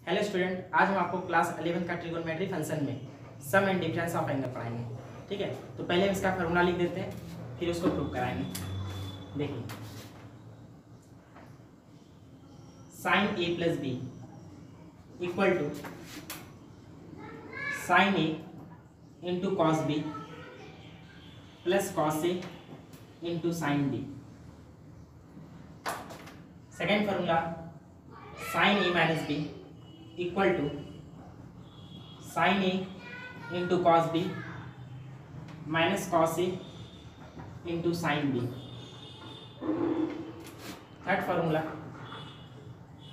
Hello student, आज हम आपको क्लास 11 का ट्रिगोनोमेट्री फंक्शन में सम एंड डिफरेंस ऑफ एंगल पढ़ाएंगे। ठीक है, तो पहले हम इसका फार्मूला लिख देते हैं, फिर उसको प्रूव कराएंगे। देखिए, sine A plus B equal to sine A into cos B plus cos A into sine B. Second formula, sine A minus B equal to sine A into cos B minus cos A into sine B. Third formula,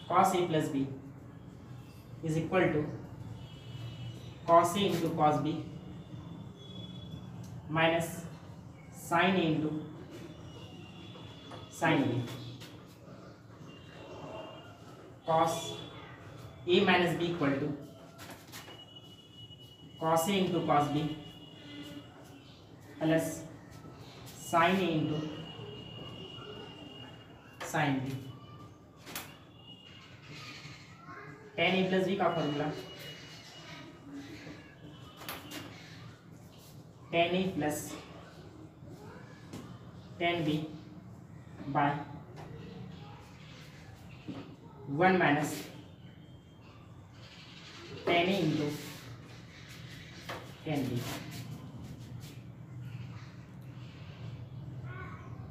cos A plus B is equal to cos A into cos B minus sine A into sine B. Cos a minus b equal to cos a into cos b plus sin a into sin b। tan a plus b का formula tan a plus tan b by 1 minus tan a into tan b।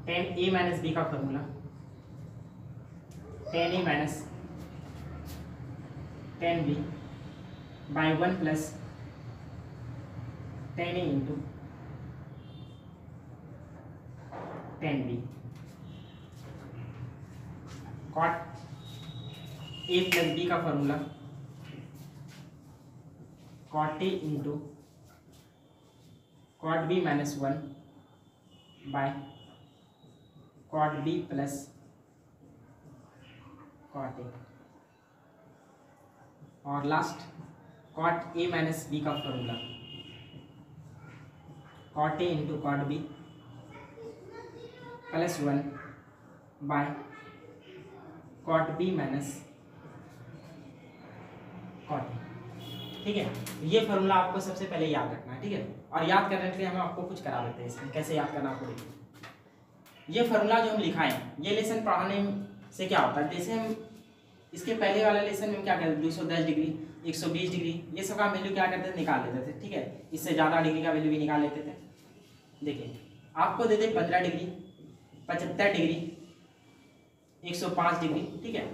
tan a minus b का formula tan a minus tan b by 1 plus tan a into tan b। cot a plus b का formula cot a into cot b minus 1 by cot b plus cot a। और last cot a minus b का formula cot a into cot b plus 1 by cot b minus cot a। ठीक है, ये formula आपको सबसे पहले याद रखना है। ठीक है, और याद करने के लिए हम आपको कुछ करा देते हैं। इसमें कैसे याद करना आपको देखिए, ये फॉर्मूला जो हम लिखाएं, ये लेसन पढ़ाने से क्या होता है, जैसे हम इसके पहले वाले लेसन में क्या करते थे, 210 डिग्री 120 डिग्री ये सब का वैल्यू क्या करते थे, निकाल लेते थे। ठीक है, इससे ज़्यादा डिग्री का वैल्यू भी निकाल लेते थे। देखिए, आपको दे दे 15 डिग्री 75 डिग्री 105 डिग्री। ठीक है,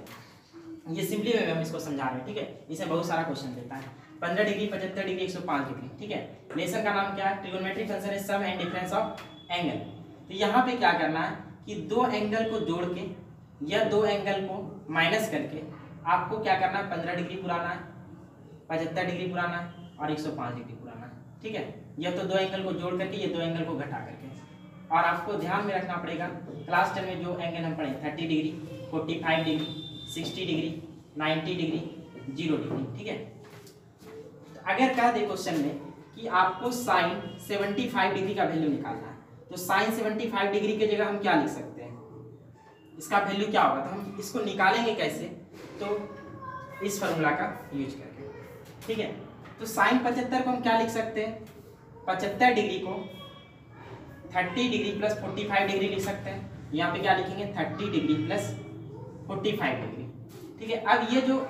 ये सिंपली वे में हम इसको समझा रहे हैं। ठीक है, इसे बहुत सारा क्वेश्चन देता है, 15 डिग्री 75 डिग्री 105 डिग्री। ठीक है, लेसन का नाम क्या है, ट्रिगोनोमेट्री फंक्शन है सम एंड डिफरेंस ऑफ एंगल। तो यहाँ पे क्या करना है कि दो एंगल को जोड़ के या दो एंगल को माइनस करके आपको क्या करना है, 15 डिग्री पुराना है, 75 डिग्री पुराना है और 105 डिग्री पुराना है। ठीक है, यह तो दो एंगल को जोड़ करके ये दो एंगल को घटा करके। और आपको ध्यान में रखना पड़ेगा, क्लास 10 में जो एंगल हम पढ़े 30 degree 45 degree 60 degree 90 degree 0 degree. ठीक है, अगर कह दे क्वेश्चन में कि आपको साइन 75 डिग्री का वैल्यू निकालना है, तो साइन 75 डिग्री की जगह हम क्या लिख सकते हैं, इसका वैल्यू क्या होगा, तो हम इसको निकालेंगे कैसे, तो इस फॉर्मूला का यूज करके। ठीक है, तो साइन 75 को हम क्या लिख सकते हैं, 75 डिग्री को 30 डिग्री प्लस 45 डिग्री लिख सकते हैं। यहाँ पे क्या लिखेंगे, 30 डिग्री प्लस 45 डिग्री। ठीक है, अब ये जो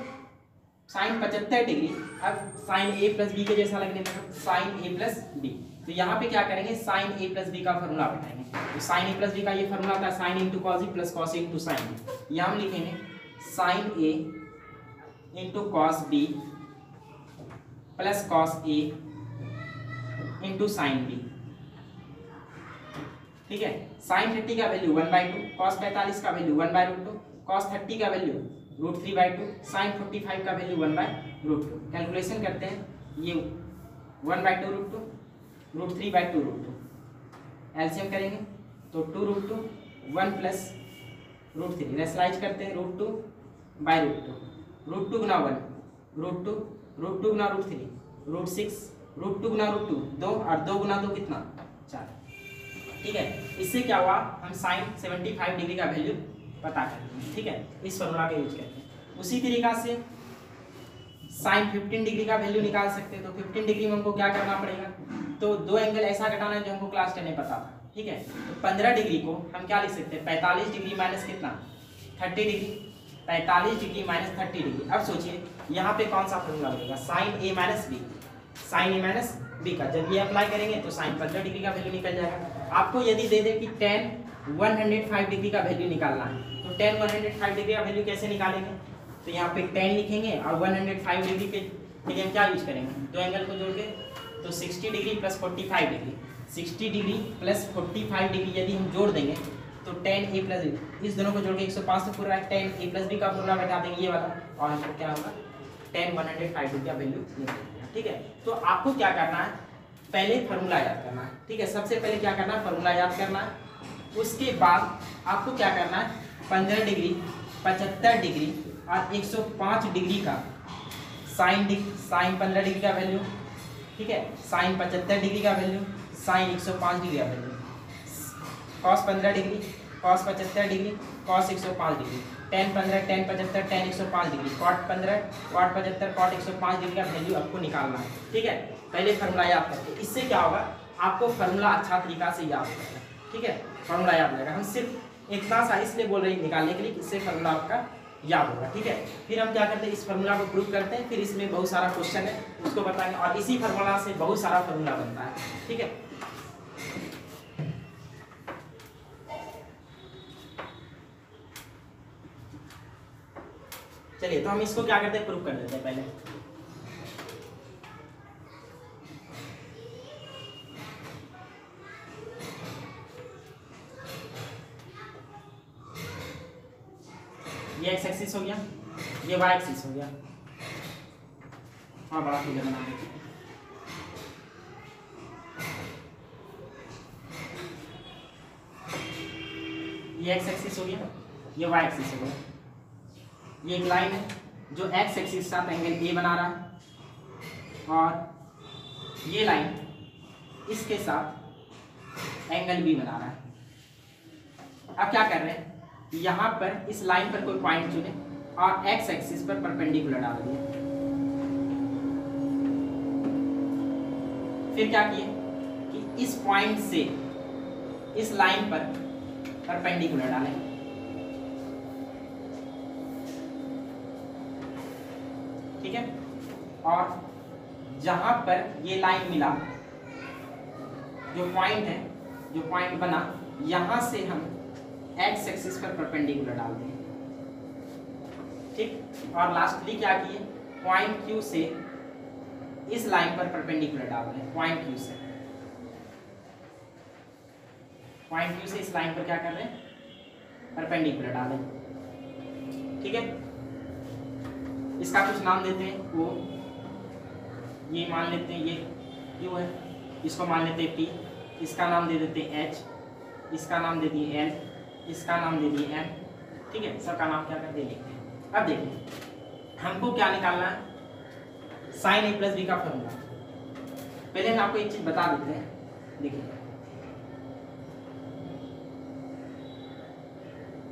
साइन 75 डिग्री अब साइन ए प्लस बी के जैसा लगने लगा, साइन ए प्लस बी। तो यहाँ पे क्या करेंगे, साइन ए प्लस बी का फॉर्मूला बताएंगे। तो साइन ए प्लस बी का ये फॉर्मूला था, sine into cos B plus cos A into sine B. यहाँ हम लिखेंगे sine A into cos B plus cos A into sine B. ठीक है, साइन 30 का वैल्यू 1/2, कॉस 45 का वैल्यू 1/√2, कॉस 30 का वैल्यू √3/2, साइन 45 का वैल्यू 1/√2। कैलकुलेशन करते हैं, ये 1/2√2 √3/2√2 एलसीएम करेंगे तो 2√2 1 प्लस √3 रेशनलाइज करते हैं, √2/√2 √2 गुना 1 √2 √2 गुना √3 √6 √2 गुना √2 2 और 2 गुना 2 कितना 4। ठीक है, इससे क्या हुआ, हम साइन 75 डिग्री का वैल्यू पता करते हैं। ठीक है, इस फॉर्मूला का यूज करते हैं। उसी तरीका से साइन 15 डिग्री का वैल्यू निकाल सकते हैं। तो 15 डिग्री में हमको क्या करना पड़ेगा, तो दो एंगल ऐसा घटाना है जो हमको क्लास 10 में पता था, ठीक है। तो 15 डिग्री को हम क्या लिख सकते हैं, 45 डिग्री माइनस कितना 30 डिग्री, 45 डिग्री माइनस 30 डिग्री। अब सोचिए यहाँ पे कौन सा फॉर्मूला लगेगा, sign A minus B, sign A minus B का जब ये अप्लाई करेंगे तो साइन 15 डिग्री का वैल्यू निकल जाएगा। आपको यदि दे दे कि tan 105 डिग्री का वैल्यू निकालना है, तो tan 105 डिग्री का वैल्यू कैसे निकालेंगे, तो यहाँ पे tan लिखेंगे और 105 डिग्री के लिए हम क्या यूज करेंगे, दो एंगल को जोड़ के, तो 60 degree plus 45 degree, 60 degree plus 45 degree यदि हम जोड़ देंगे तो tan a प्लस बी, इस दोनों को जोड़ के 105 से पूरा tan a प्लस बी का फॉर्मूला बैठा देंगे ये वाला, और हमको क्या होगा tan 105 डिग्री का वैल्यू निकलेगा, ठीक है। तो आपको क्या करना है, पहले फार्मूला याद करना है, ठीक है। सबसे पहले क्या करना है, फार्मूला याद करना है। उसके बाद आपको क्या करना है, 15 डिग्री, 75 डिग्री और 105 डिग्री का साइन 15 डिग्री का वैल्यू, ठीक है, साइन 75 डिग्री का वैल्यू, साइन 105 डिग्री का value, cos 15 degree, cos 75 degree, cos 105 degree, tan 15, tan 75, tan 105 degree, cot 15, cot 75, cot 105 degree का वैल्यू आपको निकालना है, ठीक है। पहले फार्मूला याद करके, इससे क्या होगा, आपको फार्मूला अच्छा तरीका से याद होगा, ठीक है, फार्मूला याद हो जाएगा। हम सिर्फ इतना सा इसलिए बोल रहे हैं निकालने के लिए, इससे फार्मूला आपका याद होगा, ठीक है। फिर हम क्या करते हैं, इस फार्मूला को प्रूव करते हैं, फिर इसमें बहुत सारा क्वेश्चन है उसको बताएंगे, और इसी फार्मूला से बहुत सारा फार्मूला बनता है, ठीक है। चलिए तो हम इसको क्या करते हैं, प्रूव कर देते हैं पहले। ये एक्स एक्सिस हो गया, ये वाई एक्सिस हो गया, और बड़ा फिगर बना देते हैं। ये एक्स एक्सिस हो गया, ये वाई एक्सिस हो गया। ये एक लाइन है जो एक्स एक्सिस के साथ एंगल ए बना रहा है, और ये लाइन इसके साथ एंगल बी बना रहा है। अब क्या कर रहे हैं, यहाँ पर इस लाइन पर कोई पॉइंट चुने और एक्स एक्सिस पर परपेंडिकुलर डाल दिए। फिर क्या किए कि इस पॉइंट से इस लाइन पर परपेंडिकुलर डालें, ठीक है। और जहां पर ये लाइन मिला, जो पॉइंट है, जो पॉइंट बना, यहां से हम एक्स एक्सिस पर परपेंडिकुलर डाल दें, ठीक। और लास्टली क्या किए, पॉइंट क्यू से इस लाइन पर परपेंडिकुलर डाल दें, पॉइंट क्यू से, पॉइंट क्यू से इस लाइन पर क्या कर रहे हैं, परपेंडिकुलर डालें, ठीक है। इसका कुछ नाम देते हैं, वो ये मान लेते हैं, ये क्यू है, इसको मान लेते हैं पी, इसका नाम दे देते हैं एच, इसका नाम दे दिए एल, इसका नाम दे दिए एम, ठीक है। सबका नाम क्या कर दे लेते हैं। अब देखिए हमको क्या निकालना है, साइन ए प्लस बी का फॉर्मूला। पहले हम आपको एक चीज बता देते हैं, देखिए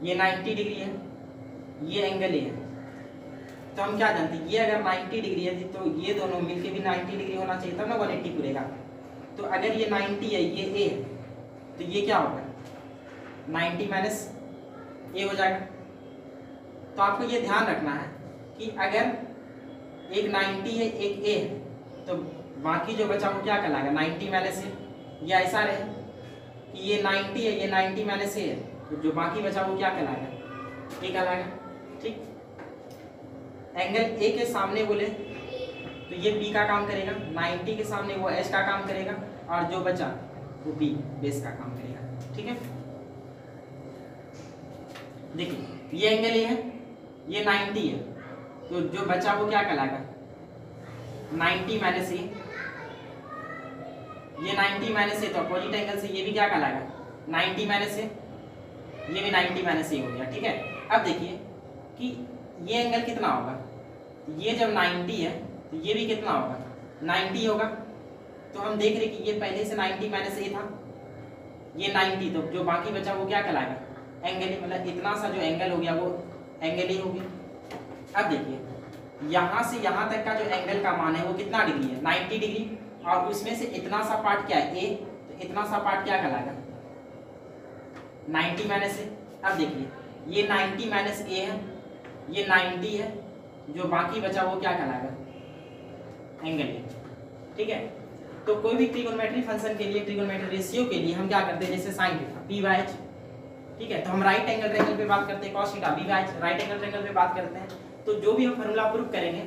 ये 90 डिग्री है, ये एंगल ए है, तो हम क्या जानते हैं, ये अगर 90 डिग्री है तो ये दोनों मिलके भी 90 डिग्री होना चाहिए, तब ना 180 पूरेगा। तो अगर ये 90 है, ये ए है, तो ये क्या होगा 90 माइनस ए हो जाएगा। तो आपको ये ध्यान रखना है कि अगर एक 90 है एक ए है, तो बाकी जो बचा वो क्या कहलाएगा 90 माइनस ए, या ऐसा रहे कि ये 90 है, ये 90 माइनस ए है, तो जो बाकी बचा वो क्या कहलाएगा, ए कहलाएगा, ठीक। एंगल ए के सामने बोले तो ये बी का काम करेगा, 90 के सामने वो एच का काम करेगा, और जो बचा वो बी बेस का काम करेगा, ठीक है। देखिए ये एंगल ए है, ये 90 है, तो जो बचा वो क्या कहलाएगा 90 माइनस ए, ये 90 माइनस ए, तो अपोजिट एंगल से ये भी क्या कहलाएगा 90 माइनस ए, ये भी 90 माइनस ए हो गया, ठीक है। अब देखिए कि ये एंगल कितना होगा, ये जब 90 है तो ये भी कितना होगा 90 होगा। तो हम देख रहे कि ये पहले से 90 माइनस ए था, ये 90, तो जो बाकी बचा वो क्या कहलाएगा एंगल ए, मतलब इतना सा जो एंगल हो गया वो एंगल ए हो गया। अब देखिए यहाँ से यहाँ तक का जो एंगल का मान है वो कितना डिग्री है, 90 डिग्री। और उसमें से इतना सा पार्ट क्या है, ए, तो इतना सा पार्ट क्या कहलाएगा, 90 माइनस ए। अब देखिए ये 90 माइनस ए है, ये 90 है, जो बाकी बचा वो क्या कहलाएगा, एंगल ए। ठीक है, तो कोई भी ट्रिगोनोमेट्री फंक्शन के लिए, ट्रिगोनोमेट्री रेशियो के लिए हम क्या करते हैं, जैसे sine theta P by H. ठीक है, तो हम राइट एंगल ट्रायंगल पे बात करते हैं, cos theta B by H, right angle triangle पे बात करते हैं। तो जो भी हम फार्मूला प्रूव करेंगे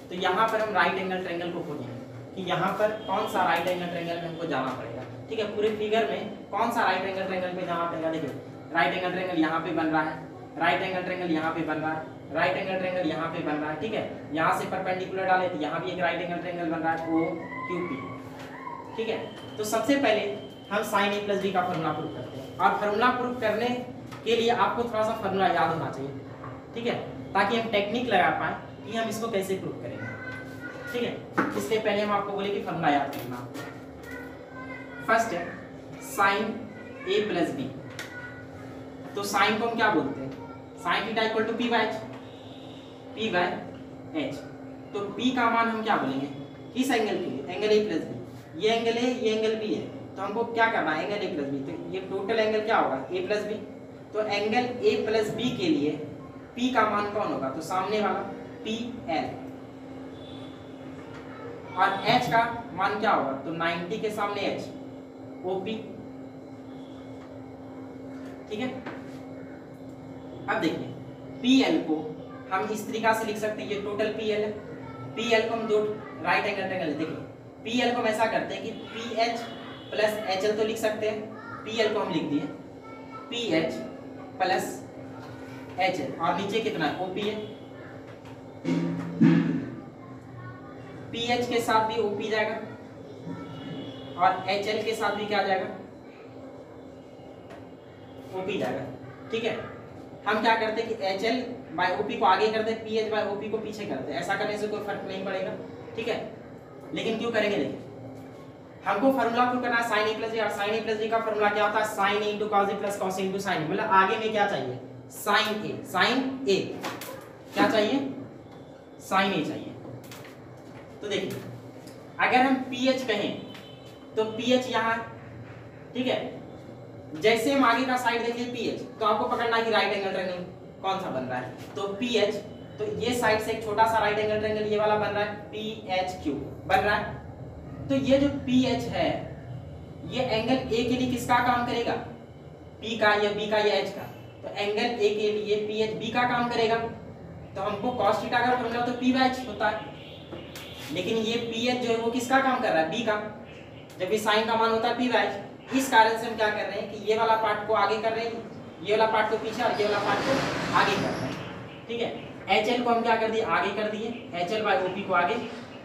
तो यहाँ पर हम राइट एंगल ट्रायंगल को खोजेंगे कि यहाँ पर कौन सा राइट एंगल ट्रायंगल में हमको जाना पड़ेगा। ठीक है, पूरे फिगर में कौन सा राइट एंगल ट्रायंगल पे जाना पड़ेगा। देखिए राइट एंगल ट्रायंगल यहाँ पे बन रहा है, राइट एंगल ट्रायंगल यहाँ पे बन रहा है, राइट एंगल ट्रायंगल यहाँ पे बन रहा है। ठीक है, यहाँ से परपेंडिकुलर डाले तो यहाँ भी एक राइट एंगल ट्रायंगल बन रहा है, ओ क्यू पी। ठीक है, तो सबसे पहले हम साइन ए प्लस बी का फार्मूला प्रूव करते हैं। और फार्मूला प्रूव करने के लिए आपको थोड़ा सा फार्मूला याद होना चाहिए। ठीक है, ताकि हम टेक्निक लगा पाए कि हम इसको कैसे प्रूव करेंगे। ठीक है, इससे पहले हम आपको बोले कि फार्मूला याद करना। फर्स्ट है साइन ए प्लस बी। तो साइन को हम क्या बोलते हैं, sine theta equal to P by H, P by H. तो पी का मान हम क्या बोलेंगे, किस एंगल के लिए, एंगल ए प्लस बी। ये एंगल ए, ये एंगल बी है, तो हमको क्या करना है, एंगल ए प्लस बी। तो ये टोटल एंगल क्या होगा, ए प्लस बी। तो एंगल ए प्लस बी के लिए पी का मान कौन होगा, तो सामने वाला पी एल। और एच का मान क्या होगा, तो 90 के सामने एच, ओ पी। ठीक है, अब देखिए पी एल को हम इस तरीका से लिख सकते हैं, ये टोटल पी एल है। पी एल को हम दो राइट एंगल ट्रायंगल, देखिए पी एल को हम ऐसा करते हैं कि P H plus H L तो लिख सकते हैं। पी एल को हम लिख दिए P H plus H L, और नीचे कितना है, ओ पी है। पी एच के साथ भी ओ पी जाएगा और एच एल के साथ भी क्या जाएगा, ओ पी जाएगा। ठीक है, हम क्या करते हैं कि एच एल बाय ओपी को आगे करते हैं, पी एच बाय ओपी को पीछे करते हैं। ऐसा करने से कोई फर्क नहीं पड़ेगा। ठीक है, लेकिन क्यों करेंगे, देखिए हमको फार्मूला प्रूव करना है साइन ए प्लस बी। और साइन ए प्लस बी का फार्मूला क्या होता है, sine A into cos A plus cos A into sign ए। मतलब आगे में क्या चाहिए, साइन ए, साइन ए क्या चाहिए, साइन ए चाहिए। तो देखिए अगर हम पी एच कहें तो पी एच यहाँ, ठीक है, जैसे हम आगे का साइड देखें पी एच, तो आपको पकड़ना है कि राइट एंगल ट्रायंगल कौन सा बन रहा है, तो पी एच। तो ये साइड से एक छोटा सा राइट एंगल ट्रायंगल ये वाला बन रहा है, पी एच क्यू बन रहा है। तो ये जो पी एच है ये एंगल ए के लिए किसका काम करेगा, पी का या बी का या एच का। तो एंगल ए के लिए पी एच बी का काम करेगा। तो हमको कॉस थीटा का फार्मूला तो पी बाय एच होता है, लेकिन ये पी एच जो है वो किसका काम कर रहा है, बी का, जबकि साइन का मान होता है पी बाय एच। इस कारण से हम क्या कर रहे हैं कि ये वाला पार्ट को आगे कर रहे हैं, ये वाला पार्ट को पीछे और ये वाला पार्ट को आगे कर रहे हैं। ठीक है, एच एल को हम क्या कर दिए, आगे कर दिए, H L by O P को आगे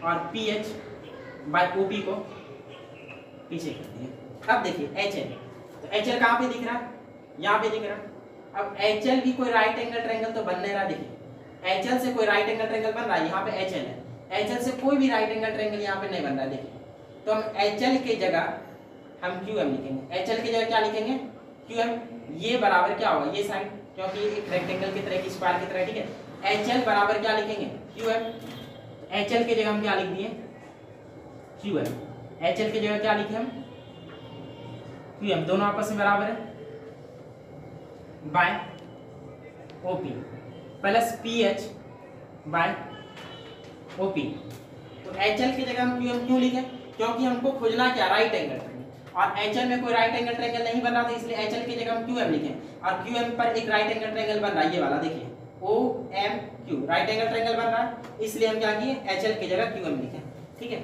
और P H by O P को पीछे कर दिए। अब देखिए एच एल, तो एच एल कहाँ पे दिख रहा है, यहाँ पे दिख रहा है। अब एच एल भी कोई राइट एंगल ट्रायंगल तो बन नहीं रहा। देखिए एच एल से कोई राइट एंगल ट्रायंगल बन रहा है, यहाँ पे एच एल है, एच एल से कोई भी राइट एंगल ट्रायंगल यहाँ पे नहीं बन रहा है। देखिए तो हम एच एल के जगह हम क्यू एम लिखेंगे, एच एल की जगह क्या लिखेंगे, क्यू एम। ये बराबर क्या होगा, ये साइड, क्योंकि एक रेक्टेंगल की तरह की स्क्वायर की तरह। ठीक है, एच एल बराबर क्या लिखेंगे, क्यू एम। एच एल की जगह हम क्या लिख दिए, क्यू एम। एच एल की जगह क्या लिखे हम, क्यू एम। दोनों आपस में बराबर है, by O P plus P H by O P. तो एच एल की जगह हम क्यू एम क्यों लिखे, क्योंकि हमको खोजना क्या, राइट एंगल ट्रायंगल। और एच एल में कोई राइट एंगल ट्रायंगल नहीं बन रहा था, इसलिए एच एल की जगह हम क्यू एम लिखे। और क्यू एम पर एक राइट एंगल ट्रायंगल बन रहा है, ये वाला देखिए O M Q, right angle triangle बन रहा है, इसलिए हम क्या किए, एच एल की जगह क्यू एम लिखे। ठीक है,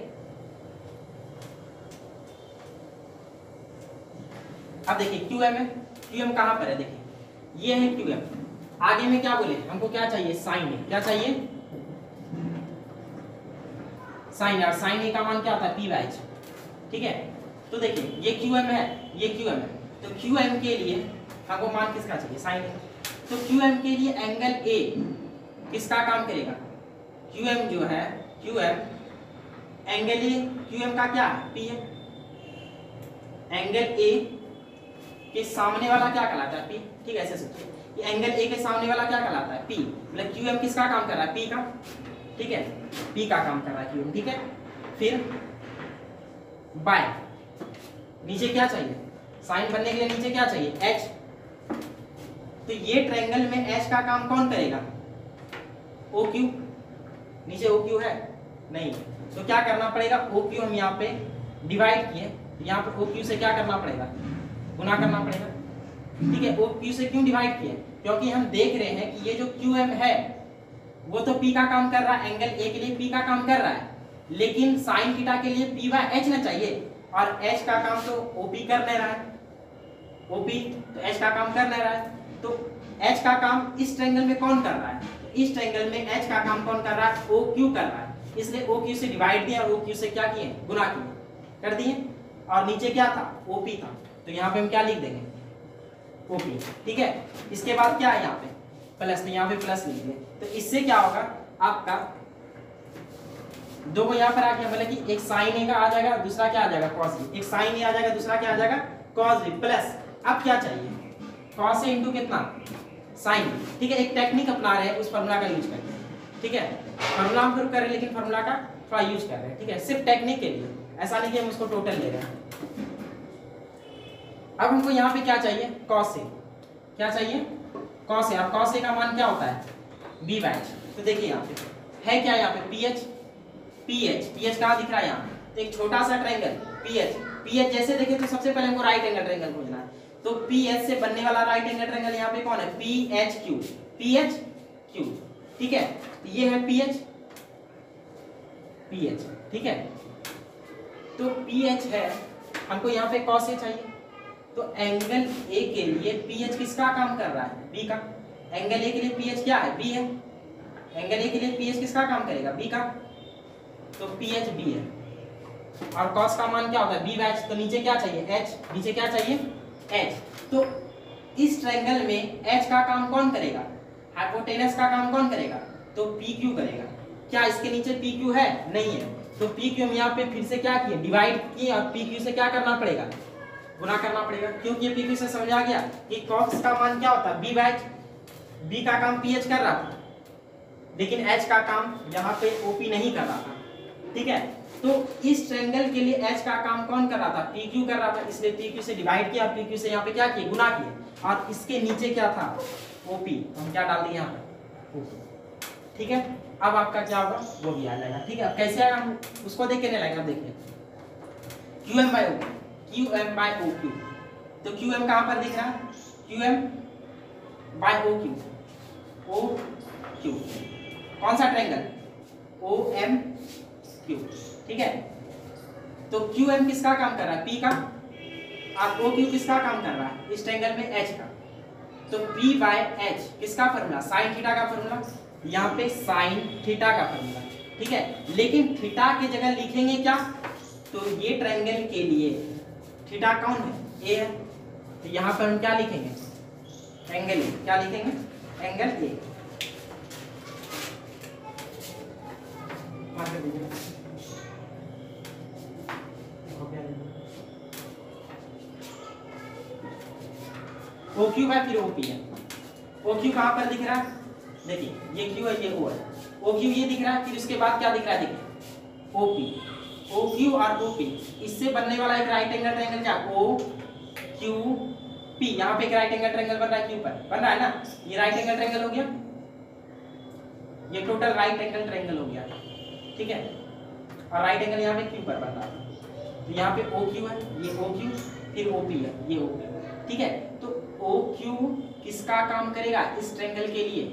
अब देखिए क्यू एम है, क्यू एम कहाँ पर है, देखिए ये है क्यू एम। आगे में क्या बोले, हमको क्या चाहिए, साइन ए। क्या चाहिए, साइन। और साइन ए का मान क्या होता है, पी बाय एच। ठीक है, तो देखिए ये क्यू एम है, ये क्यू एम है। तो क्यू एम के लिए हमको मान किसका चाहिए, साइन ए। तो क्यू एम के लिए एंगल ए किसका काम करेगा, क्यू एम जो है, Q M angle A, Q M का क्या है, पी है। एंगल ए के सामने वाला क्या कहलाता है, पी। ठीक है, ऐसे सोचिए कि एंगल ए के सामने वाला क्या कहलाता है, पी। मतलब क्यू एम किसका काम कर रहा है, पी का। ठीक है, पी का काम कर रहा है क्यूएम, ठीक है। फिर बाय नीचे क्या चाहिए, साइन बनने के लिए नीचे क्या चाहिए, एच। तो ये ट्रायंगल में एच का काम कौन करेगा, ओ क्यू। नीचे ओ क्यू है नहीं, तो क्या करना पड़ेगा, ओ क्यू हम यहाँ पे डिवाइड किए, यहाँ पे ओ क्यू से क्या करना पड़ेगा, गुना करना पड़ेगा, ठीक है। ओ क्यू से क्यों डिवाइड किए, क्योंकि हम देख रहे हैं कि ये जो क्यू एम है वो तो पी का काम कर रहा है, एंगल ए के लिए पी का काम कर रहा है, लेकिन साइन थीटा के लिए पी बाय एच ना चाहिए, और एच का काम तो ओपी कर नहीं रहा है, ओपी तो एच का काम कर नहीं रहा है, तो एच का काम इस ट्रायंगल में कौन कर रहा है, तो इस ट्रायंगल में एच का काम कौन कर रहा है, ओ क्यू कर रहा है, इसलिए ओ क्यू से डिवाइड दिया और ओ क्यू से क्या किए, गुना किए, कर दिए। और नीचे क्या था, ओपी था, तो यहाँ पे हम क्या लिख देंगे, ओपी, ठीक है। इसके बाद क्या है यहाँ पे प्लस, तो यहाँ पे प्लस लिख दिए, तो इससे क्या होगा आपका दो को यहाँ पर आ गया, मतलब कि एक साइन ए का आ जाएगा, दूसरा क्या आ जाएगा, कॉस बी, एक साइन ए आ जाएगा, दूसरा क्या आ जाएगा, कॉस बी, प्लस अब क्या चाहिए, कॉस ए इंटू कितना, साइन, ठीक है। एक टेक्निक अपना रहे हैं उस फार्मूला का यूज करके, ठीक है। फार्मूला हम प्रूव कर रहे हैं लेकिन फार्मूला का थोड़ा यूज कर रहे हैं, ठीक है, सिर्फ टेक्निक के लिए, ऐसा नहीं कि हम उसको टोटल ले रहे हैं। अब हमको यहाँ पे क्या चाहिए, कॉस ए, क्या चाहिए, कॉस ए, और कॉस ए का मान क्या होता है, बी बाय एच। तो देखिए यहाँ पे है क्या, यहाँ पे P H, P H, P H कहाँ दिख रहा है यहाँ, तो एक छोटा सा triangle P H, P H जैसे देखे तो सबसे पहले हमको राइट एंगल ट्रायंगल खोजना है, तो पी एच से बनने वाला राइट एंगल ट्रायंगल यहाँ पे कौन है, P H Q, P H Q, ठीक है। ये है पी एच, पी एच, ठीक है। तो पी एच है, हमको यहाँ पे कॉस ए चाहिए, तो एंगल ए के लिए पी एच किसका काम कर रहा है, बी का। एंगल ए के लिए पी एच क्या है, बी है, एंगल ए के लिए पी एच किसका काम करेगा, बी का, तो पी एच बी है। और कॉस का मान क्या होता है, बी बाय एच, तो नीचे क्या चाहिए, एच, नीचे क्या चाहिए, एच। तो इस ट्रायंगल में एच का काम कौन करेगा, हाइपोटेनस का काम कौन करेगा, तो पी क्यू करेगा। क्या इसके नीचे पी क्यू है, नहीं है, तो पी क्यू हम यहाँ पे फिर से क्या किए, डिवाइड किए, और पी क्यू से क्या करना पड़ेगा, गुना करना पड़ेगा, क्योंकि ये पी क्यू से समझ आ गया कि कॉस का मान क्या होता है, बी बाय एच, बी का काम पी एच कर रहा था, लेकिन एच का काम यहाँ पे ओपी नहीं कर रहा था, ठीक है। तो इस ट्रायंगल के लिए एच का काम कौन कर रहा था, पी क्यू कर रहा था, इसलिए पी क्यू से डिवाइड किया, पी क्यू से यहाँ पे क्या किए, गुना किए, और इसके नीचे क्या था, ओपी, हम क्या डाल दिए यहाँ पे, ओपी, ठीक है। अब आपका क्या होगा, वो भी आ जाएगा, ठीक है। अब कैसे आएगा हम उसको देख के नहीं लगेगा, देखिए Q M by O, Q M by O Q, तो क्यू एम कहाँ पर दिख रहा है, Q M by O Q, O Q, कौन सा ट्रायंगल, ओ एम क्यू, ठीक है। तो क्यू एम किसका काम कर रहा है, पी का, और ओ क्यू किसका काम कर रहा है, इस ट्रायंगल में एच का, तो पी बाय एच किसका फॉर्मूला, साइन थीटा का फॉर्मूला, यहाँ पे साइन थीटा का फॉर्मूला, ठीक है। लेकिन थीटा की जगह लिखेंगे क्या, तो ये ट्रायंगल के लिए थीटा कौन है, ए है, तो यहाँ पर हम क्या लिखेंगे, एंगल ए, क्या लिखेंगे, angle A, O Q by फिर ओपी है, ओ क्यू कहाँ पर दिख रहा है, देखिए ये क्यू है, ये ओ है, ओ क्यू ये दिख रहा है, फिर उसके बाद क्या दिख रहा है, देखिए ओपी, ओ क्यू और ओपी, इससे बनने वाला एक राइट एंगल ट्रायंगल क्या, ओ क्यू पी, यहाँ पे एक राइट एंगल ट्रायंगल बन रहा है, क्यू पर बन रहा है ना, ये राइट एंगल ट्रायंगल हो गया, ये टोटल राइट एंगल ट्रायंगल हो गया, ठीक है। और राइट एंगल यहाँ पे क्यू पर बन रहा है, तो यहाँ पे ओ क्यू है, ये ओ क्यू, फिर ओ पी है, ये ओ पी, ठीक है। तो ओ क्यू किसका काम करेगा इस ट्रायंगल के लिए,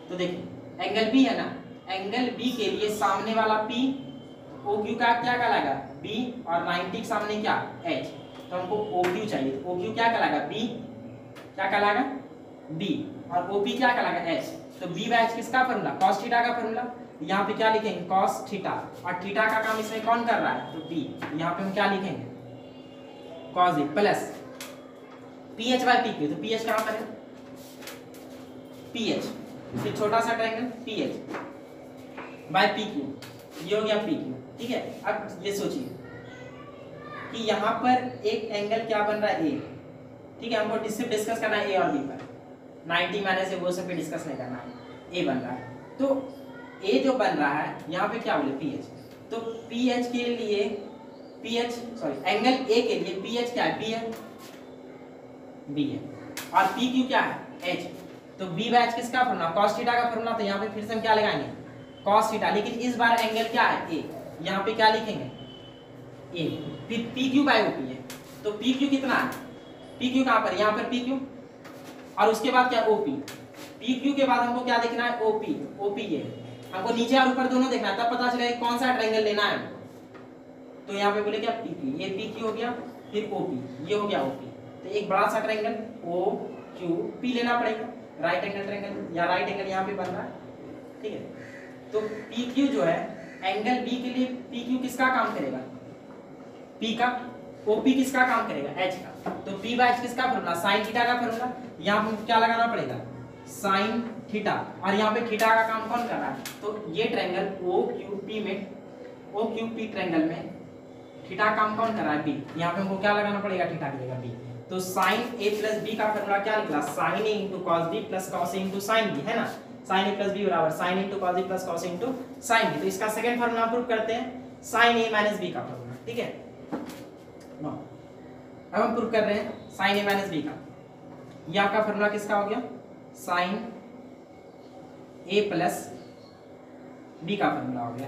तो देखिए एंगल बी है ना, एंगल बी के लिए सामने वाला पी, ओ क्यू का क्या कहलाएगा, बी, और 90 के सामने क्या, एच, तो हमको ओ क्यू चाहिए, ओ क्यू क्या कहलाएगा, बी, क्या कहलाएगा, बी, और ओ पी क्या कहलाएगा, एच, तो बी बाय एच किसका फॉर्मूला, कॉस थीटा का फॉर्मूला, यहाँ पे क्या लिखेंगे, कॉस थीटा, और थीटा का काम इसमें कौन कर रहा है, तो बी, यहाँ पे हम क्या लिखेंगे, cos A, plus P H by P Q, तो पी एच कहाँ पर है, पी एच, फिर छोटा सा triangle P H by P Q, ये हो गया पी क्यू, ठीक है। अब ये सोचिए कि यहाँ पर एक एंगल क्या बन रहा है, ए, ठीक है, हमको सिर्फ डिस्कस करना है ए और बी पर, 90 माइनस ए वो सब पे डिस्कस नहीं करना है, ए बन रहा है, तो ए जो बन रहा है यहाँ पे क्या बोले पीएच, तो पीएच के लिए एंगल ए के लिए पीएच क्या है, बी है, और पी क्यू क्या है, एच। तो बी बाय एच किसका फॉर्मूला, कॉस थीटा का फॉर्मूला। तो यहाँ पे फिर से हम क्या लगाएंगे, कॉस थीटा, लेकिन इस बार एंगल क्या है, ए। यहाँ पे क्या लिखेंगे, ए। फिर पी क्यू बाय ओपी है, तो पी क्यू कितना है, पी क्यू कहाँ पर, यहाँ पर पी क्यू, और उसके बाद क्या ओपी। पी क्यू के बाद हमको क्या देखना है, ओपी। ओपी ये हमको नीचे और ऊपर दोनों देखना है, तब पता चलेगा कौन सा ट्रायंगल लेना है। तो यहाँ पे बोले क्या, पी क्यू, ये पी क्यू हो गया, फिर ओपी, ये हो गया ओपी। तो एक बड़ा सा ट्रायंगल ओ क्यू पी लेना पड़ेगा, राइट एंगल ट्रायंगल, या राइट एंगल यहाँ पे बन रहा है, ठीक है। तो पी क्यू जो है एंगल बी के लिए, पी क्यू किसका काम करेगा, पी का, ओपी किसका काम करेगा, एच का। तो पी बाय एच किसका फॉर्मूला, साइन थीटा का फॉर्मूला। यहाँ पे क्या लगाना पड़ेगा, साइन थीटा, और यहाँ पे थीटा का काम कौन कर रहा है, तो ये ट्रायंगल ओ क्यू पी में, ओ क्यू पी ट्रायंगल में थीटा काम कौन कर रहा है, बी। यहाँ पे हमको क्या लगाना पड़ेगा, थीटा की जगह बी। तो साइन ए प्लस बी का फॉर्मूला क्या निकला, sine A into cos B plus cos A into sine B, है ना। साइन ए प्लस बी बराबर sine into cos B plus cos A into sine B. तो इसका second formula prove करते हैं, साइन ए माइनस बी का formula, ठीक है। अब हम प्रूव कर रहे हैं साइन ए माइनस बी का। ये आपका फॉर्मूला किसका हो गया, साइन ए प्लस बी का फॉर्मूला हो गया।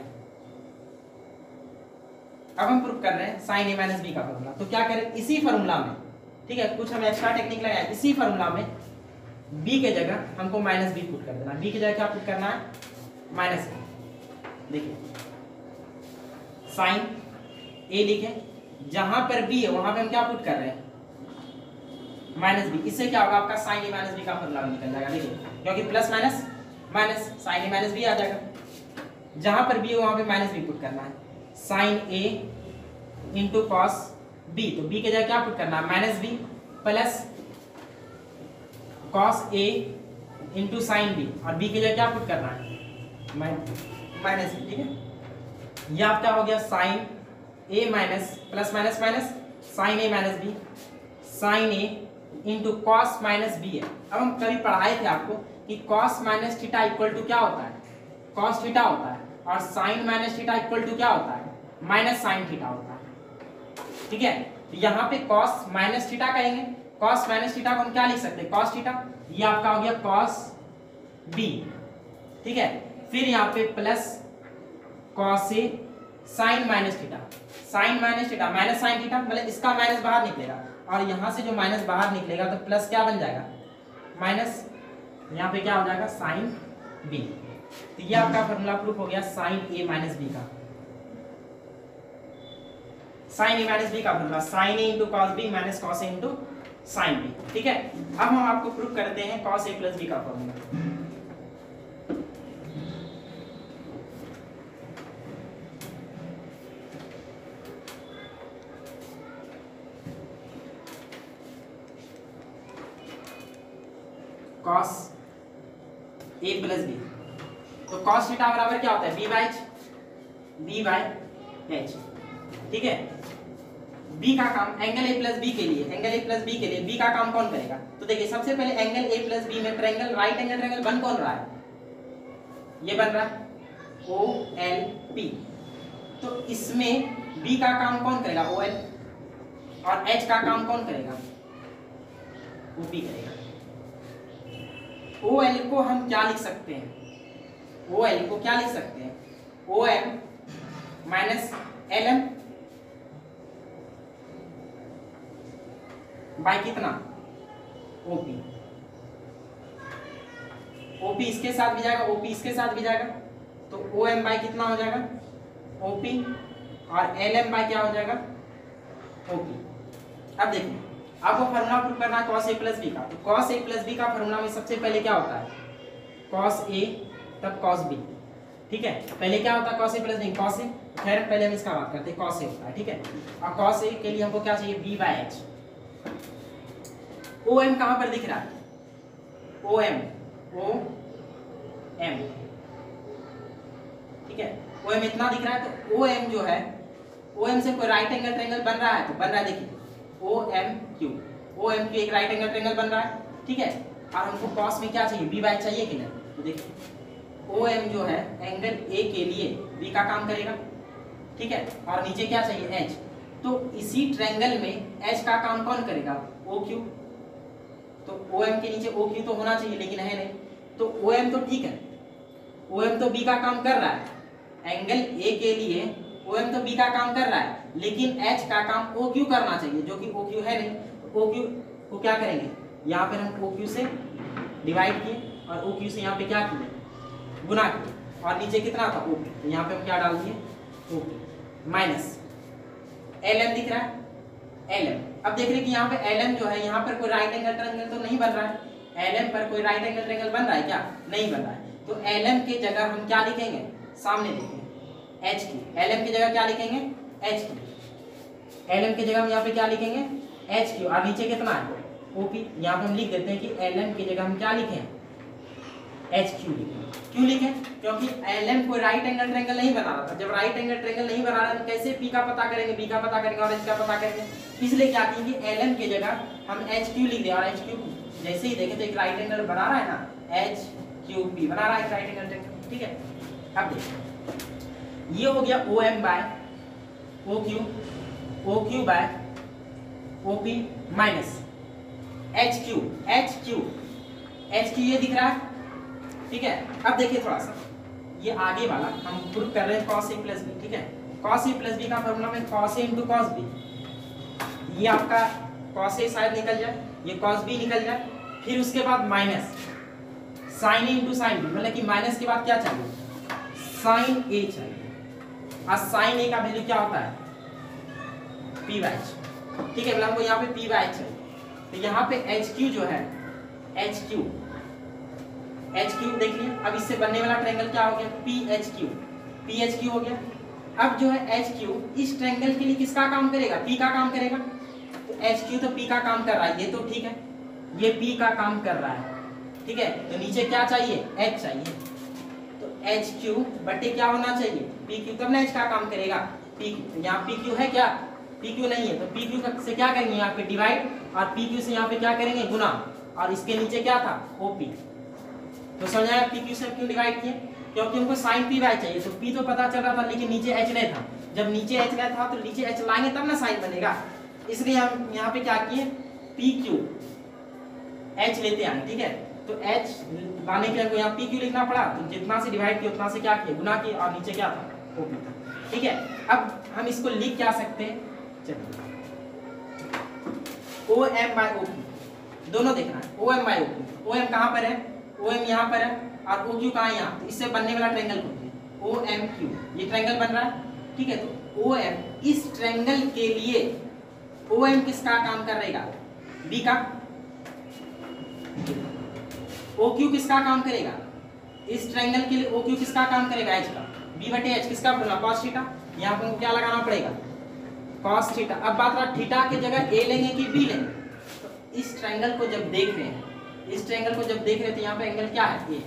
अब हम प्रूव कर रहे हैं साइन ए माइनस बी का फॉर्मूला। तो क्या करें, इसी फॉर्मूला में, ठीक है, कुछ हम एक्स्ट्रा टेक्निक लगाए, इसी फॉर्मूला में b के जगह हमको माइनस बी पुट कर देना। b की जगह क्या पुट करना है, माइनस बी। देखिए साइन a लिखे, जहां पर b है वहां पे हम क्या पुट कर रहे हैं, माइनस बी। इससे क्या होगा, आपका साइन ए माइनस बी का फॉर्मूला निकल जाएगा। देखिए क्योंकि plus minus minus, sine A minus B आ जाएगा। जहां पर b है वहां पे माइनस बी पुट करना है, sine a into cos b। तो b के जगह क्या पुट करना है, minus B plus cos a into sine b, और b की जगह क्या पुट करना है, माइनस बी, ठीक है। ये आपका हो गया sine a minus plus minus minus sine a minus B, sine a into cos minus B है। अब हम कभी पढ़ाए थे आपको कि cos minus theta equal to क्या होता है, कॉस थीटा होता है, और sine minus theta equal to क्या होता है, माइनस साइन थीटा होता है, ठीक है। तो यहाँ पे कॉस माइनस थीटा कहेंगे, कॉस माइनस थीटा को हम क्या लिख सकते हैं, कॉस थीटा। ये आपका हो गया कॉस बी, ठीक है। फिर यहाँ पे plus cos A sine minus theta, sine minus theta minus sine theta, मतलब इसका माइनस बाहर निकलेगा, और यहाँ से जो माइनस बाहर निकलेगा तो प्लस क्या बन जाएगा, माइनस, यहाँ पे क्या हो जाएगा, साइन बी। तो ये आपका फॉर्मूला प्रूफ हो गया साइन ए माइनस बी का। साइन ए माइनस बी का formula sine A into cos B minus cos A into sine B, ठीक है। अब हम आपको प्रूफ करते हैं कॉस ए प्लस बी का formula. Cos A plus B, तो कॉस थीटा बराबर क्या होता है, बी बाय एच, ठीक है। बी का काम एंगल ए प्लस बी के लिए, एंगल ए प्लस बी के लिए बी का काम कौन करेगा, तो देखिए सबसे पहले एंगल ए प्लस बी में ट्रायंगल, राइट एंगल ट्रायंगल बन कौन रहा है, ये बन रहा है ओ एल पी। तो इसमें बी का काम कौन करेगा, ओ एल, और एच का काम कौन करेगा, ओ पी करेगा। ओ एल को हम क्या लिख सकते हैं, ओ एल को क्या लिख सकते हैं, O M minus L M by कितना, ओपी। ओपी इसके साथ भी जाएगा, ओपी इसके साथ भी जाएगा, तो ओ एम बाय कितना हो जाएगा, ओपी, और एल एम बाय क्या हो जाएगा, ओपी। अब देखिए आपको फॉर्मूला प्रूव करना है cos a प्लस बी का। तो cos a प्लस बी का फॉर्मूला में सबसे पहले क्या होता है, cos a तब cos b, ठीक है। पहले क्या होता है cos a plus B, cos a, खैर पहले हम इसका बात करते हैं, cos a होता है, ठीक है। और cos a के लिए हमको क्या चाहिए, b by h। O M कहां पर दिख रहा है, ओ एम ठीक है, ओ एम इतना दिख रहा है। तो ओ एम जो है, ओ एम से कोई राइट एंगल ट्रायंगल बन रहा है, तो बन रहा है, देखिए O M Q, O M Q एक राइट एंगल ट्रायंगल बन रहा है, ठीक है। और हमको कॉस में क्या चाहिए, बी बाय चाहिए कि नहीं, तो देखिए ओ एम जो है एंगल ए के लिए बी का काम करेगा, ठीक है, और नीचे क्या चाहिए एच। तो इसी ट्रायंगल में एच का काम कौन करेगा, ओ क्यू। तो ओ एम के नीचे ओ क्यू तो होना चाहिए, लेकिन है नहीं। तो ओ एम तो ठीक है, ओ एम तो बी का काम कर रहा है, एंगल ए के लिए ओ एम तो बी का काम कर रहा है, लेकिन एच का काम ओ क्यू करना चाहिए, जो कि ओ क्यू है नहीं। तो ओ क्यू को क्या करेंगे, यहाँ पर हम ओ क्यू से डिवाइड किए और ओ क्यू से यहाँ पे क्या किए, गुना किए, और नीचे कितना था ओ क्यू, तो यहाँ पे हम क्या डाल दिए O Q minus L M दिख रहा है, एल एम। अब देख रहे हैं कि यहाँ पे एल एम जो है, यहाँ पर कोई राइट एंगल ट्रायंगल तो नहीं बन रहा है, एल एम पर कोई राइट एंगल ट्रायंगल बन रहा है क्या, नहीं बन रहा है। तो एल एम के जगह हम क्या लिखेंगे, सामने लिखेंगे एच की, एल एम की जगह क्या लिखेंगे एच की, एल एम की जगह हम यहाँ पे क्या लिखेंगे एच की, और नीचे कितना है ओपी। यहाँ पे हम लिख देते हैं कि एल एम की जगह हम क्या लिखें एच क्यू लिखें। क्यों लिखें, क्योंकि एल एम कोई राइट एंगल ट्रायंगल नहीं बना रहा था। जब राइट एंगल ट्रायंगल नहीं बना रहा है, कैसे पी का पता करेंगे, बी का पता करेंगे और एच का पता करेंगे। इसलिए क्या किए कि एल एम की जगह हम एच क्यू लिख दें, और एच क्यू जैसे ही देखें तो एक राइट एंगल बना रहा है ना, एच क्यू पी बना रहा है एक राइट एंगल ट्रायंगल, ठीक है। अब देखिए ये हो गया O M by O Q by O P minus H Q ये दिख रहा है, ठीक है। अब देखिए थोड़ा सा ये आगे वाला हम प्रूव कर रहे हैं cos a प्लस बी, ठीक है। cos a प्लस बी का फॉर्मूला में cos a into cos b, ये आपका cos a शायद निकल जाए, ये cos b निकल जाए, फिर उसके बाद minus sin a into sin b, मतलब कि माइनस के बाद क्या चाहिए sin a चाहिए, और sin a का वैल्यू क्या होता है p बाय h, ठीक है। मतलब हमको यहाँ पे p बाय h चाहिए, तो यहाँ पे एच क्यू जो है एच क्यू देख लिया। अब इससे बनने वाला ट्रायंगल क्या हो गया पी एच क्यू हो गया। अब जो है एच क्यू इस ट्रायंगल के लिए किसका काम करेगा, पी का काम करेगा। तो एच क्यू तो पी का काम कर रहा है, ये तो ठीक है, ये पी का काम कर रहा है, ठीक है। तो नीचे क्या चाहिए एच चाहिए, तो एच क्यू बटे क्या होना चाहिए पी क्यू, तब ना एच का काम करेगा पी क्यू। यहाँ पी क्यू है क्या, पी क्यू नहीं है, तो पी क्यू से क्या करेंगे यहाँ पे डिवाइड, और पी क्यू से यहाँ पे क्या करेंगे गुना, और इसके नीचे क्या था ओपी। तो समझ आया पी क्यू से क्यों डिवाइड किए, क्योंकि हमको साइन पी बाय चाहिए। तो पी तो पता चल रहा था, लेकिन नीचे एच नहीं था, जब नीचे एच नहीं था तो नीचे एच लाएंगे तब ना साइन बनेगा। इसलिए हम यहाँ पे क्या किए पी क्यू एच लेते आए, ठीक है। तो एच लाने के लिए हमको यहाँ पी क्यू लिखना पड़ा, तो जितना से डिवाइड किया उतना से क्या किया गुना किया, और नीचे क्या था ओपी था, ठीक है। अब हम इसको लिख क्या सकते हैं, चलिए O M by O Q दोनों देखना है, O M by O Q. O M कहाँ पर है, ओ एम यहाँ पर है, और ओ क्यू कहाँ है यहाँ, तो इससे बनने वाला ट्रायंगल को ओ एम क्यू, ये ट्रायंगल बन रहा है, ठीक है। तो ओ एम इस ट्रायंगल के लिए ओ एम किसका काम करेगा बी का, ओ क्यू किसका काम करेगा इस ट्रायंगल के लिए, ओ क्यू किसका काम करेगा एच का, बी बटे एच किसका फॉर्मूला cos थीटा, यहाँ पर क्या लगाना पड़ेगा cos थीटा। अब बात रहा थीटा की जगह ए लेंगे कि बी लेंगे, तो इस ट्रायंगल को जब देख रहे हैं, इस ट्रायंगल को जब देख रहे थे, यहाँ पे एंगल क्या है ए,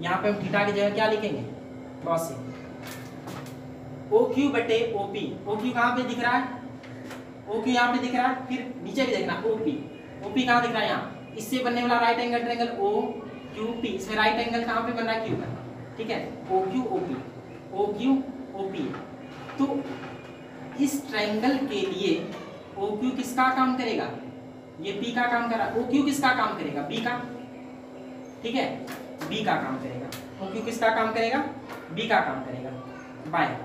यहाँ पे हम थीटा की जगह क्या लिखेंगे cos ए। ओ क्यू बटे ओ पी, ओ क्यू कहाँ पे दिख रहा है, ओ क्यू यहाँ पे दिख रहा है, फिर नीचे भी देखना ओ पी कहाँ दिख रहा है यहाँ, इससे बनने वाला right angle triangle O Q P, इसमें राइट एंगल कहाँ पे बन रहा है क्यू का, ठीक है। ओ क्यू ओ पी, तो इस ट्रायंगल के लिए ओ क्यू किसका काम करेगा, ये पी का काम कर रहा है, ओ क्यू किसका काम करेगा बी का, ठीक है, बी का काम करेगा। ओ क्यू किसका काम करेगा बी का काम करेगा, बाय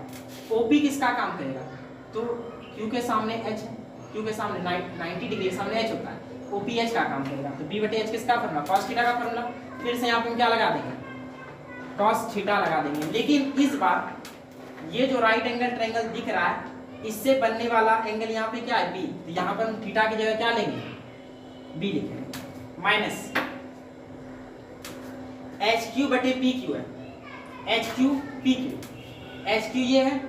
ओ पी किसका काम करेगा, तो क्यू के सामने एच है, क्यू के सामने 90 डिग्री के सामने एच होता है, ओ पी एच का काम करेगा। तो बी बटे एच किसका फॉर्मूला cos थीटा का फॉर्मूला, फिर से यहाँ पे हम क्या लगा देंगे cos थीटा लगा देंगे। लेकिन इस बार ये जो राइट एंगल ट्रायंगल दिख रहा है, इससे बनने वाला एंगल यहाँ पे क्या है बी, तो यहाँ पर हम थीटा की जगह क्या लेंगे बी लिखेंगे, माइनस एच क्यू बटे पी क्यू है, H Q P Q, H Q ये है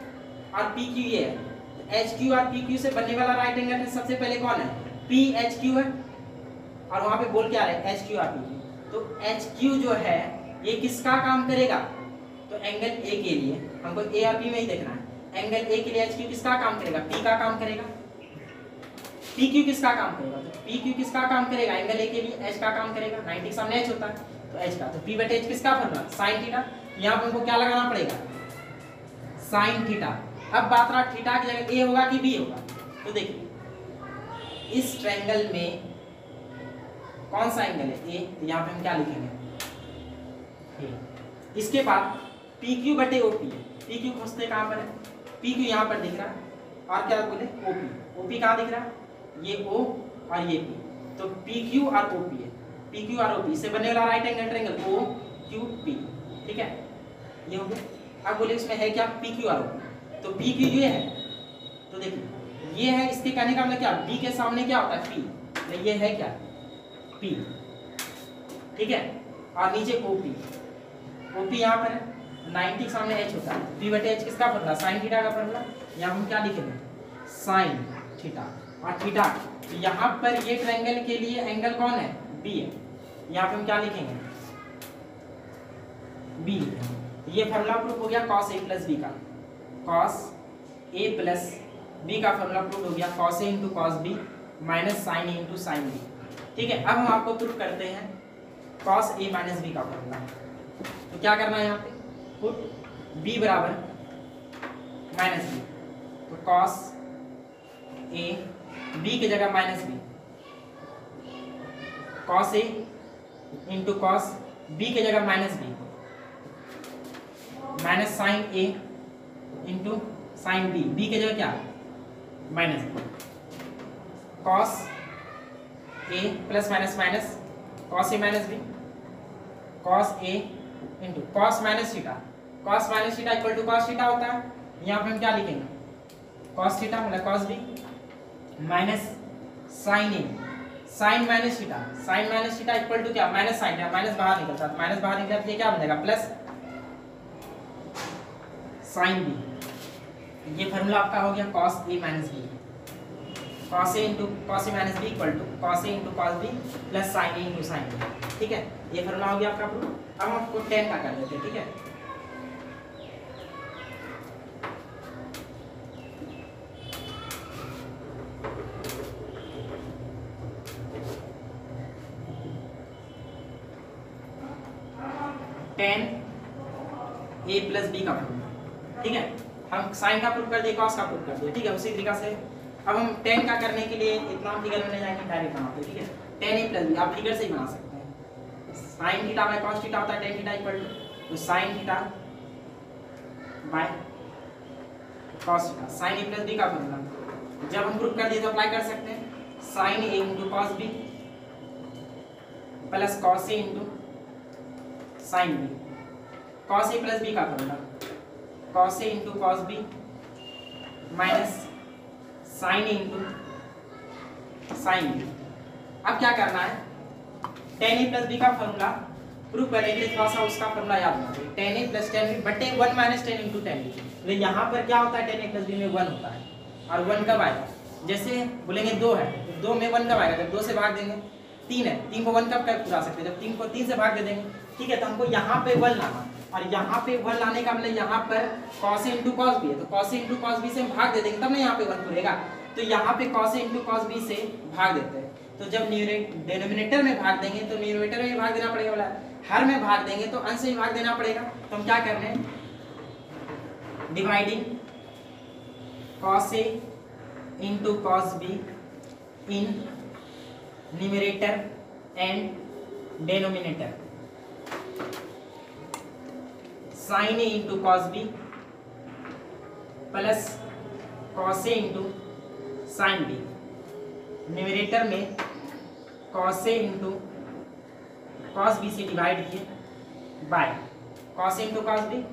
और पी क्यू ये है। एच क्यू और पी क्यू से बनने वाला राइट एंगल सबसे पहले कौन है पी एच क्यू है, और वहां पे बोल क्या रहे एच क्यू और पी क्यू। तो एच क्यू जो है ये किसका काम करेगा, तो एंगल ए के लिए हमको ए और पी में ही देखना है, एंगल ए के लिए एच क्यू किसका काम करेगा पी का काम करेगा, पी क्यू किसका काम करेगा, तो पी क्यू किसका काम करेगा एंगल ए के लिए एच का काम करेगा, 90 के सामने एच होता है तो एच का, तो पी बटे एच किसका फॉर्मूला साइन थीटा। यहाँ पे हमको क्या लगाना पड़ेगा, साइन थीटा। अब बात रहा थीटा की जगह ए होगा कि बी होगा, तो देखिए इस ट्रायंगल में कौन सा एंगल है, ए, तो यहाँ पे हम क्या लिखेंगे ए। इसके बाद पी क्यू बटे ओ पी है, पी क्यू खोजते कहाँ पर है, पी क्यू यहाँ पर दिख रहा है, और क्या बोले ओ पी, ओ पी कहाँ दिख रहा है, ये ओ और ये पी, तो पी क्यू और ओ पी है, पी क्यू और ओ पी से बनने वाला right angle triangle O Q P, ठीक है, ये हो गया। अब बोले इसमें है क्या, पी क्यू और ओ पी, तो पी क्यू ये है, तो देखिए ये है, इसके कहने का मतलब क्या, बी के सामने क्या होता है पी, तो ये है क्या पी, ठीक है, और नीचे ओ पी, ओ पी यहाँ पर है, 90 के सामने एच होता है, पी बटे एच किसका फॉर्मूला, साइन थीटा का फॉर्मूला, यहाँ हम क्या लिखेंगे साइन थीटा, और थीटा यहाँ पर ये ट्रायंगल के लिए एंगल कौन है, बी है, यहाँ पे हम क्या लिखेंगे बी, ये फॉर्मूला प्रूफ हो गया cos a प्लस बी का, cos a प्लस बी का फॉर्मूला प्रूफ हो गया cos a into cos b minus sine a into sine b, ठीक है। अब हम आपको प्रूफ करते हैं cos a माइनस बी का फॉर्मूला, तो क्या करना है यहाँ पे, पुट b बराबर माइनस बी, तो cos a b की जगह minus B, cos a into cos b की जगह minus B, minus sine a into sine b, b की जगह क्या minus B, cos a plus minus minus cos a minus B, cos a into cos minus theta, cos minus theta equal to cos theta होता है, यहाँ पे हम क्या लिखेंगे cos थीटा मतलब cos b minus sine a, sine minus theta, sine minus theta equal to क्या minus sine, minus बाहर निकलता है, माइनस बाहर निकला तो ये क्या बनेगा प्लस साइन बी, ये फॉर्मूला आपका हो गया cos a minus B, cos a into cos a minus B equal to cos a into cos b plus sine a into sine B, ठीक है, ये फॉर्मूला हो गया आपका प्रूफ। अब हम आपको 10 का कर देते हैं, ठीक है, a प्लस बी का फॉर्मूला, ठीक है, हम साइन का प्रूफ कर दिए, cos का प्रूफ कर दिए, ठीक है, उसी तरीका से अब हम tan का करने के लिए इतना फिगर में नहीं जाएंगे, डायरेक्ट बनाते हैं, ठीक है, tan a प्लस बी आप फिगर से ही बना सकते हैं, sine theta by cos theta होता है tan theta equal to sine theta by cos theta, sine a plus B का फॉर्मूला जब हम प्रूफ कर दिए तो अप्लाई कर सकते हैं, sine a into cos b plus cos a into sine b, cos a plus b का formula cos a into cos b minus sine a into sine b। अब क्या करना है, tan a प्लस b का formula proof करने के लिए थोड़ा सा उसका फॉर्मूला याद रखना चाहिए, tan a plus tan b बटे 1 minus tan into tan b, तो यहाँ पर क्या होता है tan a प्लस b में 1 होता है, और 1 कब आएगा, जैसे बोलेंगे 2 है तो 2 में 1 कब आएगा, जब 2 से भाग देंगे, 3 है 3 को 1 कब पूरा सकते हैं, जब 3 को 3 से भाग दे देंगे, ठीक है, तो हमको यहाँ पे 1 लाना, और यहाँ पे 1 लाने का मतलब यहाँ पर cos a into cos b है, तो cos a into cos b से हम भाग दे देंगे तब ना यहाँ पे 1 पूरेगा, तो यहाँ पे cos a into cos b से भाग देते हैं, तो जब डिनोमिनेटर में भाग देंगे तो न्यूमरेटर में भाग देना पड़ेगा, वाला हर में भाग देंगे तो अंश में भाग देना पड़ेगा, तो हम क्या कर रहे हैं dividing cos a into cos b in numerator and denominator, sin a into cos b plus cos a into sin b, numerator में cos a into cos b से डिवाइड किए by cos a into cos b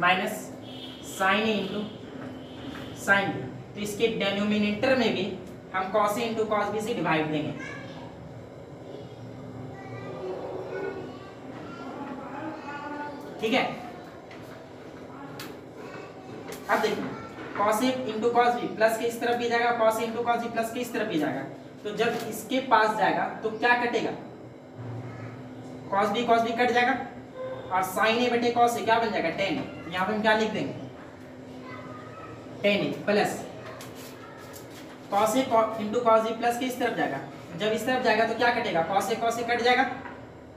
minus sin a into sin b, तो इसके denominator में भी हम cos a into cos b से divide देंगे, ठीक है। अब देखिए cos a into cos b plus के इस तरफ भी जाएगा, cos a into cos b plus के इस तरफ भी जाएगा, तो जब इसके पास जाएगा तो क्या कटेगा, cos b कट जाएगा, और sin a बटे cos a क्या बन जाएगा tan a, यहाँ पे हम क्या लिख देंगे tan a plus cos a into cos b plus के इस तरफ जाएगा, जब इस तरफ जाएगा तो क्या कटेगा, cos a कट जाएगा,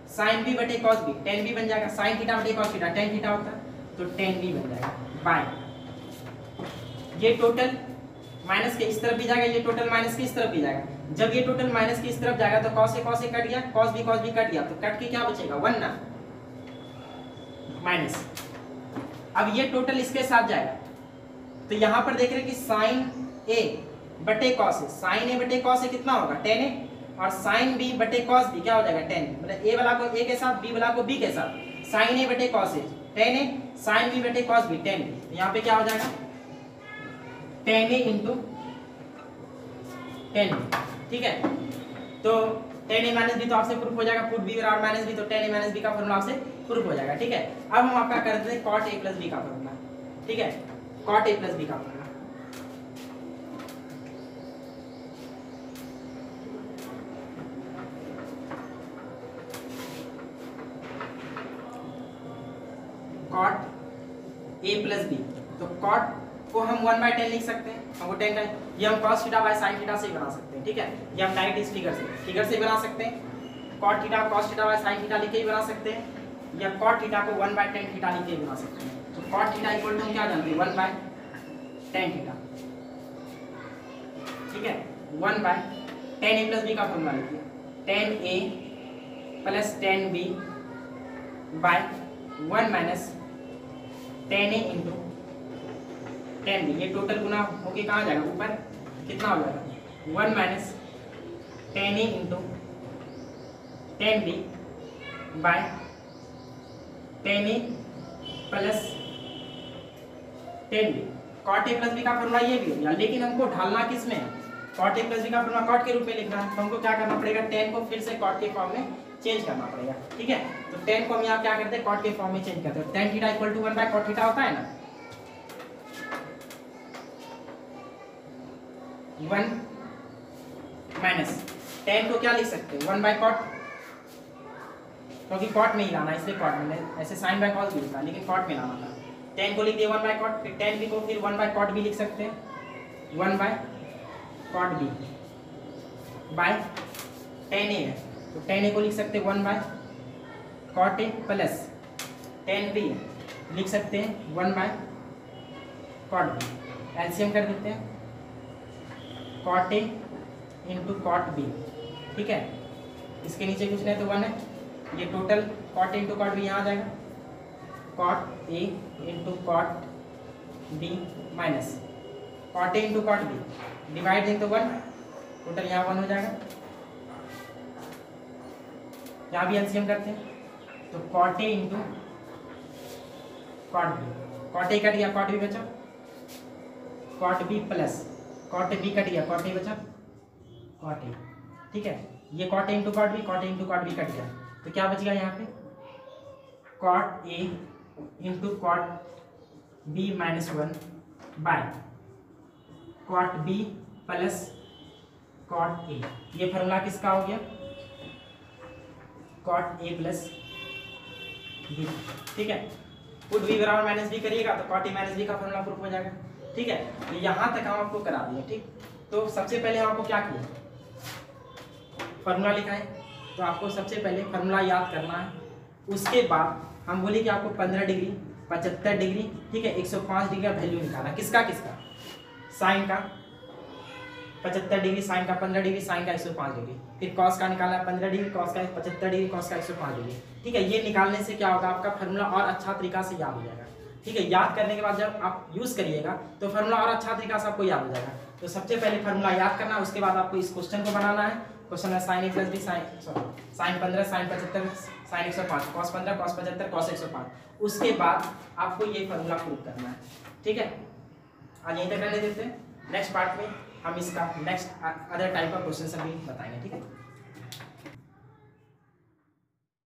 साइन बी बटे कॉस बी, टेन बी बन जाएगा, साइन थीटा बटे कॉस थीटा, टेन थीटा होता है तो टेन बी बन जाएगा, बाय ये टोटल माइनस के इस तरफ भी जाएगा, ये टोटल माइनस के इस तरफ भी जाएगा। जब ये टोटल माइनस के इस तरफ जाएगा तो कॉस से कट गया, कॉस भी कट गया, तो कट के क्या बचेगा 1 ना माइनस। अब ये टोटल इसके साथ जाएगा तो यहाँ पर देख रहे हैं कि साइन ए बटे कॉस ए, साइन ए बटे कॉस ए कितना होगा 10a, और साइन बी बटे कॉस बी क्या हो जाएगा 10, मतलब ए वाला को ए के साथ, बी वाला को बी के साथ, साइन ए बटे cos A 10a, sine B बटे कॉस बी 10b, तो यहाँ पे क्या हो जाएगा 10a इंटू 10b, ठीक है। तो 10a माइनस बी तो आपसे प्रूफ हो जाएगा, पुट बी और माइनस बी, तो 10a माइनस बी का फॉर्मूला आपसे प्रूफ हो जाएगा, ठीक है। अब हम आपका करते हैं cot a प्लस बी का फॉर्मूला, ठीक है, cot a प्लस बी का formula. cot a plus B, तो cot को हम 1/10 लिख सकते हैं, हमको 10 का ये हम cos theta by sin theta से ही बना सकते हैं, ठीक है। ये हम डायरेक्ट इस फिगर से बना सकते हैं। cot theta cos theta by sin theta लिख के ही बना सकते हैं, या cot थीटा को 1/10 थीटा लिख के ही बना सकते हैं। तो cot थीटा इक्वल टू हम क्या जानते हैं 1/10 थीटा, ठीक है। 1/10a प्लस बी का फॉर्मूला लिखिए, 10a plus 10b bye 1 minus 10a into 10b, ये टोटल गुना होके कहाँ जाएगा ऊपर, कितना हो जाएगा 1 minus 10a into 10b by 10a plus 10b। cot a plus B का फॉर्मूला ये भी हो गया, लेकिन हमको ढालना किस में है, cot a प्लस बी का फॉर्मूला cot के रूप में लिखना है, तो हमको क्या करना पड़ेगा 10 को फिर से cot के फॉर्म में चेंज करना पड़ेगा, ठीक है। तो 10 को हम यहाँ क्या करते हैं cot के फॉर्म में चेंज करते हैं, tan theta equal to 1/cot theta होता है ना, 1 माइनस 10 को क्या लिख सकते हैं 1/cot, क्योंकि cot में ही लाना है इसलिए cot में, ऐसे sin बाय cos भी लिखा है लेकिन cot में लाना था। 10 को लिख दिया 1/cot, फिर 10b को फिर 1/cot भी लिख सकते हैं, 1/cot b बाय 10a है, तो 10a को लिख सकते हैं 1/cot a प्लस 10b लिख सकते हैं 1/cot b, एलसीएम कर देते हैं cot a into cot b, ठीक है। इसके नीचे कुछ नहीं तो 1 है, ये total cot a into cot b यहाँ आ जाएगा, cot a into cot b minus cot a into cot b, divide दें तो 1, टोटल यहाँ 1 हो जाएगा, यहाँ भी एलसीएम करते हैं तो cot a into cot b, cot a cut गया cot b बचा, cot b plus cot b cut गया cot a बचा, cot a, ठीक है। ये cot a into cot b cut गया, तो क्या बच गया यहाँ पे cot a into cot b minus 1 by cot b plus cot a, ये फॉर्मूला किसका हो गया cot a प्लस b, ठीक है। पुट b बराबर माइनस b करिएगा तो cot a माइनस b का फॉर्मूला प्रूफ हो जाएगा, ठीक है। तो यहाँ तक हम आपको करा दिए, ठीक। तो सबसे पहले हम आपको क्या किया फॉर्मूला लिखा है, तो आपको सबसे पहले फॉर्मूला याद करना है, उसके बाद हम बोले कि आपको 15 डिग्री 75 डिग्री, ठीक है, 105 डिग्री का वैल्यू निकालना, किसका साइन का 75 डिग्री, साइन का 15 डिग्री, साइन का 105 डिग्री, फिर कॉस का निकालना 15 डिग्री, कॉस का 75 डिग्री, कॉस का 105 डिग्री, ठीक है। ये निकालने से क्या होगा आपका फॉर्मूला और अच्छा तरीका से याद हो जाएगा, ठीक है। याद करने के बाद जब आप यूज़ करिएगा तो फॉर्मूला और अच्छा तरीका से आपको याद हो जाएगा। तो सबसे पहले फॉर्मूला याद करना, उसके बाद आपको इस क्वेश्चन को बनाना है। क्वेश्चन है sine A plus B sine 15 sine 75 sine 105 cos 15 cos 75 cos 105, उसके बाद आपको ये फॉर्मूला प्रूव करना है, ठीक है। आज यहीं तक रहने देते हैं, नेक्स्ट पार्ट में हम इसका नेक्स्ट अदर टाइप का क्वेश्चन भी बताएंगे, ठीक है।